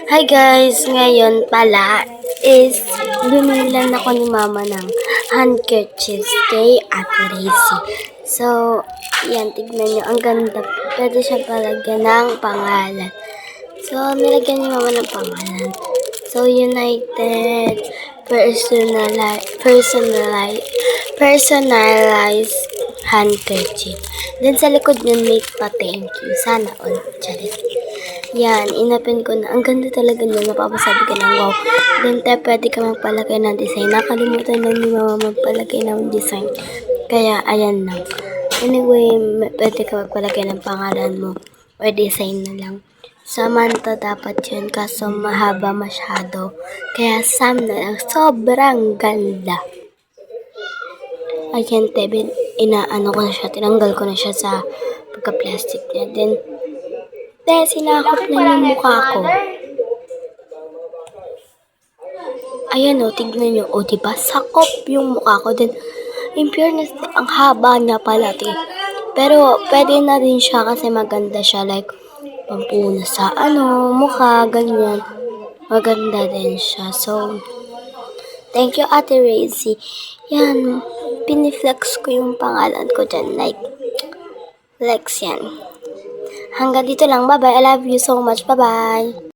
Hi guys! Ngayon pala is bumili ako ni mama ng handkerchiefs kay Ate Racy. So, yan, tignan nyo. Ang ganda. Pwede siya palagyan ng pangalan. So, nilagyan ni mama ng pangalan. So, United Personalized handkerchief. Then sa likod nun may pa thank you. Sana all. Charit. Yan, inapin ko na. Ang ganda talaga nun. Napapasabi ka ng wow. Then, pwede ka magpalagay ng design. Nakalimutan lang ni mama magpalagay ng design. Kaya, ayan lang. Anyway, pwede ka magpalagay ng pangalan mo. O design na lang. Samantha dapat yun. Kaso mahaba masyado. Kaya, Sam na lang. Sobrang ganda. Ayan, inaano ko na siya. Tinanggal ko na siya sa pagka-plastic niya. Then, sinakop na yung mukha ko. Ayan o, tignan nyo. O, diba? Sakop yung mukha ko. Then, in fairness, ang haba niya pala, Pero, pwede na din siya kasi maganda siya. Like, pampuna sa mukha, ganyan. Maganda din siya. So, thank you, Ate Racy. Yan, piniflex ko yung pangalan ko dyan. Like, flex yan. Hanggang dito lang. Bye-bye. I love you so much. Bye-bye.